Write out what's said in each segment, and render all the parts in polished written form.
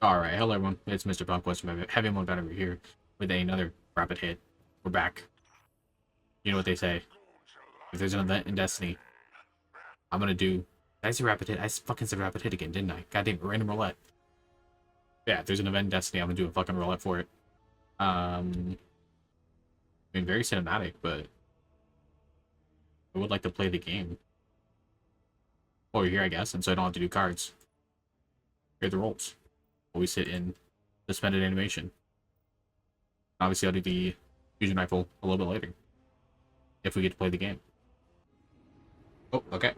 Alright, hello everyone, it's Mr. Conquest from Heavy Mode over here with another rapid hit. We're back. You know what they say. If there's an event in Destiny, I'm gonna do... Did I say rapid hit? I fucking said rapid hit again, didn't I? Goddamn, random roulette. Yeah, if there's an event in Destiny, I'm gonna do a fucking roulette for it. I mean, very cinematic, but... I would like to play the game. Over here, I guess, and so I don't have to do cards. Here are the rolls. We sit in suspended animation. Obviously, I'll do the fusion rifle a little bit later, if we get to play the game. Oh, okay.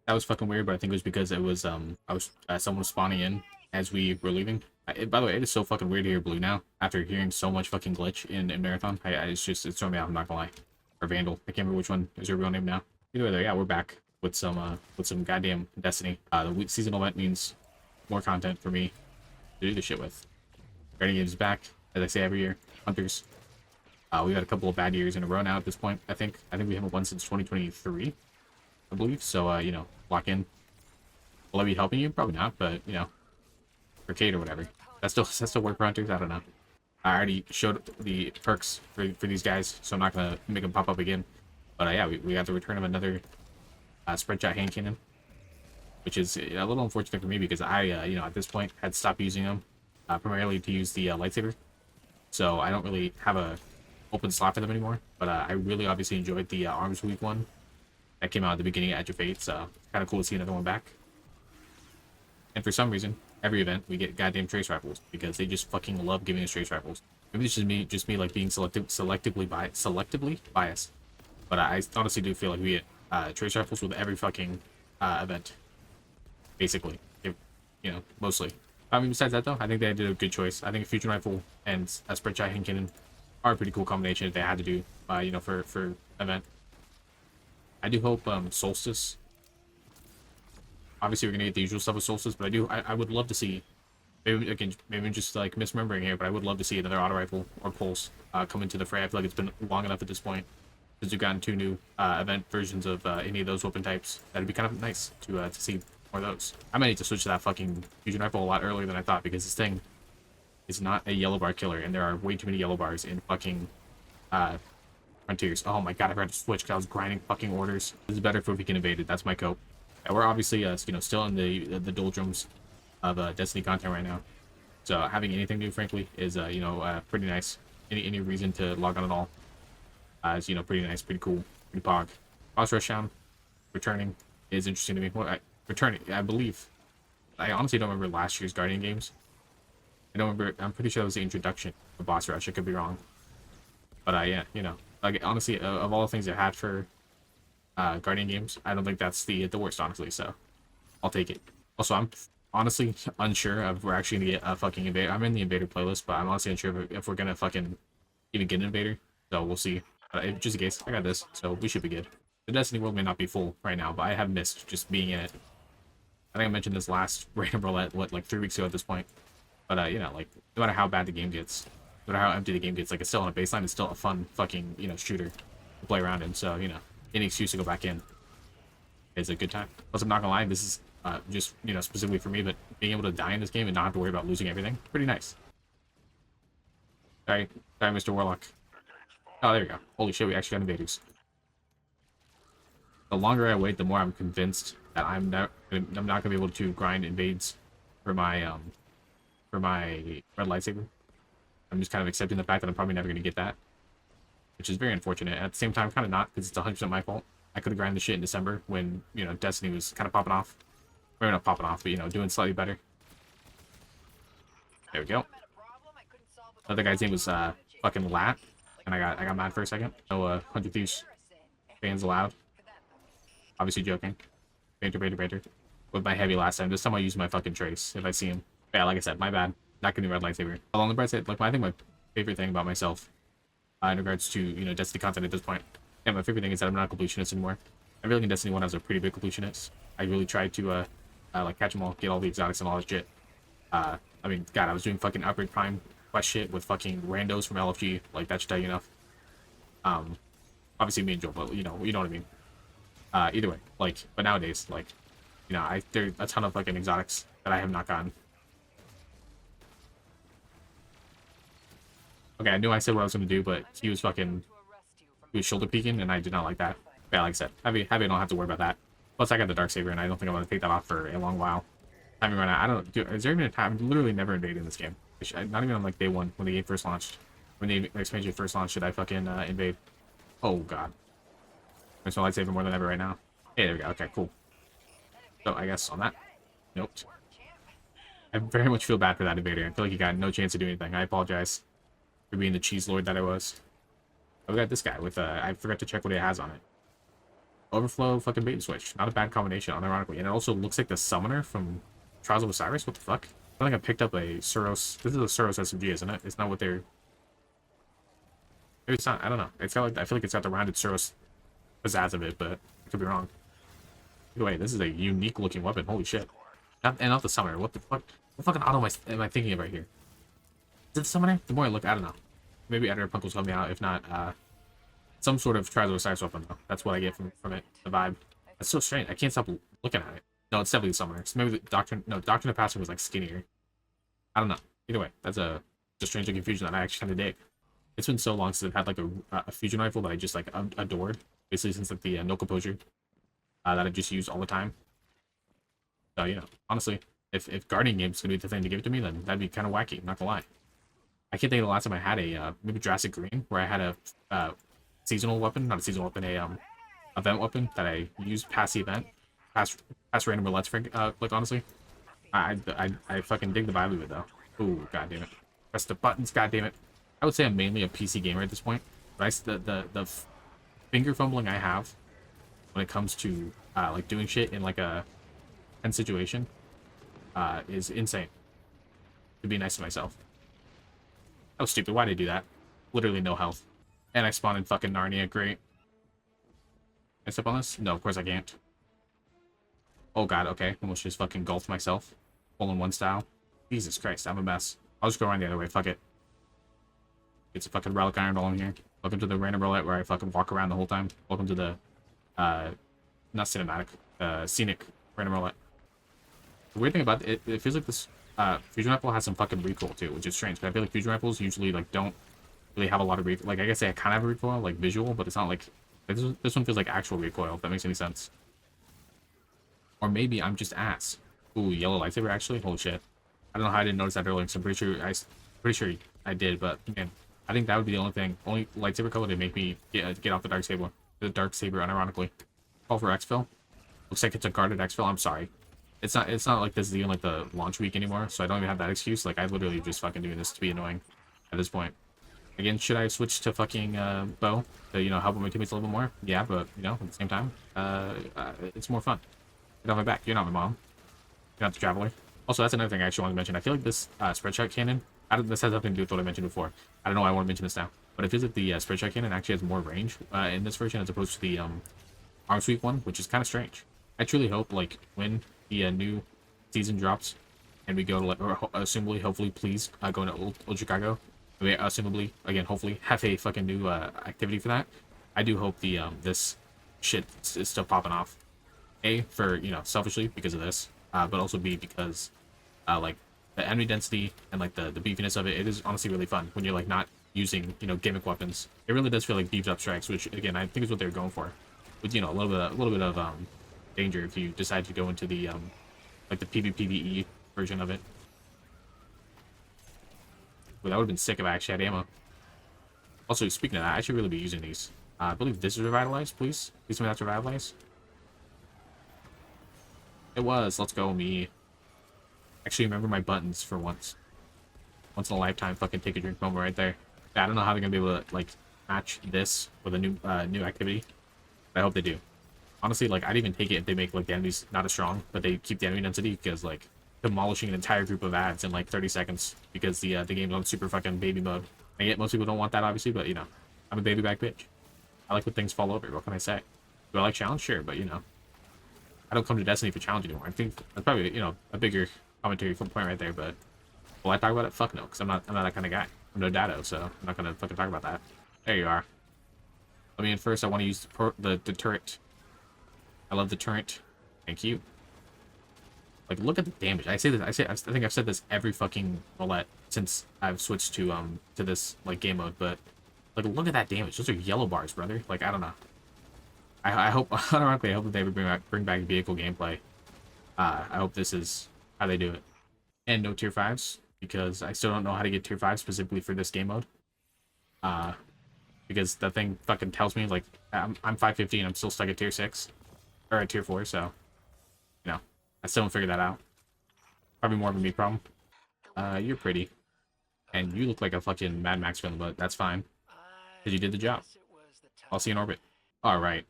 That was fucking weird, but I think it was because it was someone was spawning in as we were leaving. By the way, it is so fucking weird to hear Blue now after hearing so much fucking glitch in Marathon. It's throwing me out. I'm not gonna lie. Or Vandal. I can't remember which one is your real name now. Either way, though, yeah, we're back with some goddamn Destiny. The seasonal event means more content for me to do this shit with. Guardian Games is back, as I say every year. Hunters. We've had a couple of bad years in a row now at this point, I think. I think we haven't won since 2023, I believe. So, you know, lock in. Will I be helping you? Probably not, but, you know, for Kate or whatever. Does that still work for Hunters? I don't know. I already showed the perks for these guys, so I'm not going to make them pop up again. But, yeah, we got the return of another spread shot hand cannon, which is a little unfortunate for me because I, you know, at this point had stopped using them primarily to use the lightsaber. So I don't really have a open slot for them anymore. But I really obviously enjoyed the Arms Week one that came out at the beginning of Edge of Fate. So kind of cool to see another one back. And for some reason, every event we get goddamn trace rifles because they just fucking love giving us trace rifles. Maybe it's just me like being selectively biased. But I honestly do feel like we get trace rifles with every fucking event. Basically, you know, mostly. I mean, besides that though, I think they did a good choice. I think a fusion rifle and a spread shot hand cannon are a pretty cool combination if they had to do, you know, for event. I do hope Solstice. Obviously, we're gonna get the usual stuff with Solstice, but I would love to see. Maybe again, maybe I'm just like misremembering here, but I would love to see another auto rifle or pulse come into the fray. I feel like it's been long enough at this point since we've gotten two new event versions of any of those weapon types. That'd be kind of nice to see. Or those. I might need to switch to that fucking fusion rifle a lot earlier than I thought because this thing is not a yellow bar killer and there are way too many yellow bars in fucking Frontiers. Oh my god, I forgot to switch because I was grinding fucking orders. This is better if we can evade it. That's my cope. And we're obviously you know, still in the doldrums of Destiny content right now. So having anything new, frankly, is you know, pretty nice. Any reason to log on at all is, you know, pretty nice, pretty cool, pretty pog. Boss Rushdown returning is interesting to me. Returning, I believe. I honestly don't remember last year's Guardian games. I don't remember. I'm pretty sure that was the introduction of Boss Rush. I could be wrong. But yeah, you know, like honestly, of all the things I had for Guardian games, I don't think that's the worst, honestly. So I'll take it. Also, I'm honestly unsure if we're actually gonna get a fucking Invader. I'm in the Invader playlist, but I'm honestly unsure if we're gonna fucking even get an Invader. So we'll see. Just in case, I got this, so we should be good. The Destiny world may not be full right now, but I have missed just being in it. I think I mentioned this last random roulette, like 3 weeks ago at this point. But, you know, like, no matter how bad the game gets, no matter how empty the game gets, like, it's still on a baseline, it's still a fun fucking, you know, shooter to play around in. So, you know, any excuse to go back in is a good time. Plus, I'm not gonna lie, this is just, you know, specifically for me, but being able to die in this game and not have to worry about losing everything, pretty nice. Sorry, Mr. Warlock. Oh, there we go. Holy shit, we actually got invaders. The longer I wait, the more I'm convinced that I'm not gonna be able to grind invades for my red lightsaber. I'm just kind of accepting the fact that I'm probably never gonna get that, which is very unfortunate. At the same time, kind of not, because it's 100% my fault. I could have grinded the shit in December when, you know, Destiny was kind of popping off. Maybe not popping off, but, you know, doing slightly better. There we go. Other guy's name was fucking Lat, and I got mad for a second. No 100 Thieves fans allowed. Obviously joking. Banter. With my heavy last time. This time I use my fucking trace if I see him. Yeah, like I said, my bad. Not gonna red lightsaber. Along the bright side, like I think my favorite thing about myself, in regards to, you know, Destiny content at this point, yeah, my favorite thing is that I'm not a completionist anymore. I really think Destiny 1 I was a pretty big completionist. I really tried to like catch them all, get all the exotics and all that shit. I mean, God, I was doing fucking Upgrade Prime quest shit with fucking randos from LFG. Like that should tell you enough. Obviously me and Joel, but you know what I mean. Either way, but nowadays, there are a ton of fucking exotics that I have not gotten. Okay, I knew I said what I was gonna do, but he was fucking, he was shoulder peeking, and I did not like that. Yeah, like I said, heavy don't have to worry about that. Plus, I got the dark saber, and I don't think I'm gonna take that off for a long while. Timing right now, I don't. Is there even a time? I'm literally never invading this game. Not even on like day one when the game first launched. When the expansion first launched, should I fucking invade? Oh god, I'm so lightsaber more than ever right now. Hey, there we go. Okay, cool. So I guess on that note, I very much feel bad for that invader. I feel like he got no chance to do anything. I apologize for being the cheese lord that I was. Oh, we got this guy with I forgot to check what it has on it. Overflow fucking bait and switch. Not a bad combination, unironically. And it also looks like the summoner from Trials of Osiris. What the fuck? I think I picked up a Suros. This is a Suros SMG, isn't it? It's not what they're. Maybe it's not. I don't know. It's got like I feel like it's got the rounded Suros pizzazz of it, but I could be wrong. Either way, this is a unique looking weapon. Holy shit! Not the summoner. What the fuck? What fucking auto am I thinking of right here? Is it the summoner? The more I look, I don't know. Maybe Editor Punk will help me out. If not, some sort of Trials of Osiris weapon though. That's what I get from it. The vibe. That's so strange. I can't stop looking at it. No, it's definitely the summoner. So maybe the Doctrine. No, Doctrine of Passion was like skinnier. I don't know. Either way, that's a strange looking fusion that I actually kind of dig. It's been so long since I've had like a fusion rifle that I just like adored. Basically since like the No Composure that I just use all the time. So you know, honestly, if Guardian Game's gonna be the thing to give it to me, then that'd be kind of wacky. Not gonna lie. I can't think of the last time I had a maybe Jurassic Green where I had a seasonal weapon, not a seasonal weapon, a event weapon that I used past the event, past random roulettes. Like honestly, I fucking dig the vibe of it though. Ooh, god damn it! Press the buttons, god damn it! I would say I'm mainly a PC gamer at this point. But the finger fumbling I have when it comes to like doing shit in like a tense situation is insane. To be nice to myself. That was stupid. Why did I do that? Literally no health. And I spawned in fucking Narnia. Great. Can I step on this? No, of course I can't. Oh god, okay. Almost just fucking gulped myself. Hole in one style. Jesus Christ, I'm a mess. I'll just go around the other way. Fuck it. Get some fucking relic iron all in here. Welcome to the random roulette where I fucking walk around the whole time. Welcome to the, not cinematic, scenic random roulette. The weird thing about it feels like this fusion rifle has some fucking recoil too, which is strange. But I feel like fusion rifles usually like don't really have a lot of recoil. Like I guess they kind of have a recoil, like visual, but it's not like this one feels like actual recoil. If that makes any sense. Or maybe I'm just ass. Ooh, yellow lightsaber actually. Holy shit! I don't know how I didn't notice that earlier. So I'm pretty sure I did. But man, I think that would be the only lightsaber color to make me get off the dark saber. The dark saber, unironically. Call for exfil. Looks like it's a guarded exfil. I'm sorry. It's not like this is even like the launch week anymore, so I don't even have that excuse. Like I literally just fucking doing this to be annoying at this point. Again, should I switch to fucking bow to help my teammates a little bit more? Yeah, but at the same time, it's more fun. Get off my back. You're not my mom. You're not the traveler. Also, that's another thing I actually wanted to mention. I feel like this spread shot cannon. This has nothing to do with what I mentioned before. I don't know why I want to mention this now, but it feels like the spread shot cannon actually has more range in this version as opposed to the arm sweep one, which is kind of strange. I truly hope like when the new season drops and we go to like, or assumably, hopefully, please go into Old Chicago. We assumably, again, hopefully have a fucking new activity for that. I do hope the this shit is still popping off. A, for selfishly because of this, but also B, because like the enemy density and like the beefiness of it is honestly really fun when you're like not using gimmick weapons. It really does feel like beefed up strikes, which again I think is what they're going for, with a little bit of danger if you decide to go into the like the PvPvE version of it. Well, that would have been sick if I actually had ammo. Also, speaking of that, I should really be using these. I believe this is revitalized, please. Please tell me that's revitalized. It was. Let's go, me. Actually, remember my buttons for once. Once in a lifetime, fucking take a drink moment right there. I don't know how they're gonna be able to like match this with a new activity, but I hope they do. Honestly, like I'd even take it if they make like the enemies not as strong, but they keep the enemy density, because like demolishing an entire group of ads in like 30 seconds because the game's on super fucking baby mode. I get most people don't want that obviously, but I'm a baby back bitch. I like when things fall over. What can I say? Do I like challenge? Sure, but I don't come to Destiny for challenge anymore. I think that's probably a bigger commentary point right there. But will I talk about it? Fuck no, because I'm not that kind of guy. I'm no dado, so I'm not gonna fucking talk about that. There you are. Let me in first. I want to use the turret. I love the turret. Thank you. Like, look at the damage. I say this. I think I've said this every fucking roulette since I've switched to this like game mode. But like, look at that damage. Those are yellow bars, brother. Like, I don't know. I hope, ironically, I hope that they ever bring back vehicle gameplay. I hope this is how they do it. And no tier 5s, because I still don't know how to get tier 5 specifically for this game mode. Because the thing fucking tells me, like, I'm 550 and I'm still stuck at tier 6. Or at tier 4, so, you know, I still don't figure that out. Probably more of a me problem. You're pretty. And you look like a fucking Mad Max villain, but that's fine. Because you did the job. I'll see you in orbit. Alright.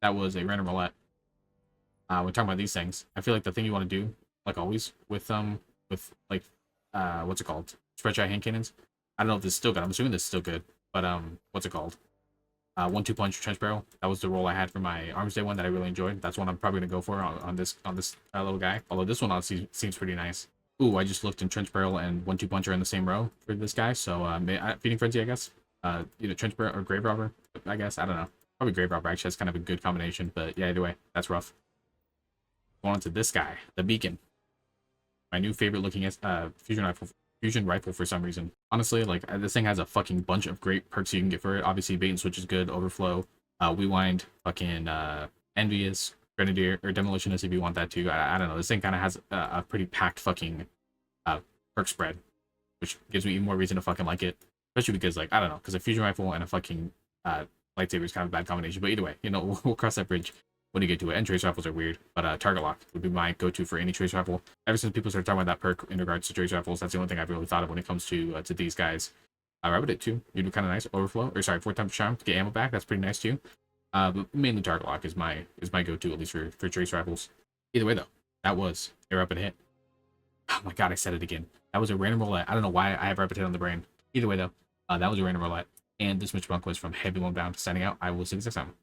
That was a random roulette. We're talking about these things. I feel like the thing you want to do, like always, with like, what's it called? Spread shot hand cannons. I don't know if this is still good. I'm assuming this is still good. But, what's it called? 1-2 punch trench barrel. That was the roll I had for my arms day one that I really enjoyed. That's one I'm probably gonna go for on this little guy. Although this one honestly seems pretty nice. Ooh, I just looked in trench barrel and 1-2 punch are in the same row for this guy. So, feeding frenzy, I guess. Either trench barrel or grave robber, I guess. I don't know. Probably grave robber actually has kind of a good combination. But yeah, either way, that's rough. Going on to this guy, the beacon. My new favorite looking fusion rifle for some reason. Honestly, like, this thing has a fucking bunch of great perks you can get for it. Obviously, bait and switch is good, overflow, rewind, fucking envious, grenadier, or demolitionist if you want that too. I don't know. This thing kind of has a pretty packed fucking perk spread, which gives me even more reason to fucking like it. Especially because, like, I don't know, because a fusion rifle and a fucking lightsaber is kind of a bad combination. But either way, you know, we'll cross that bridge when you get to it. And trace rifles are weird, but target lock would be my go-to for any trace rifle. Ever since people started talking about that perk in regards to trace rifles, that's the only thing I've really thought of when it comes to these guys. Rabbit it too. You do kind of nice. Overflow, or sorry, 4 times charm to get ammo back. That's pretty nice too. But mainly target lock is my go-to, at least for trace rifles. Either way though, that was a rapid hit. Oh my god, I said it again. That was a random roulette. I don't know why I have rapid hit on the brain. Either way though, that was a random roulette. And this Mr. Bunk was from Heavy One Bound signing out. I will see you next time.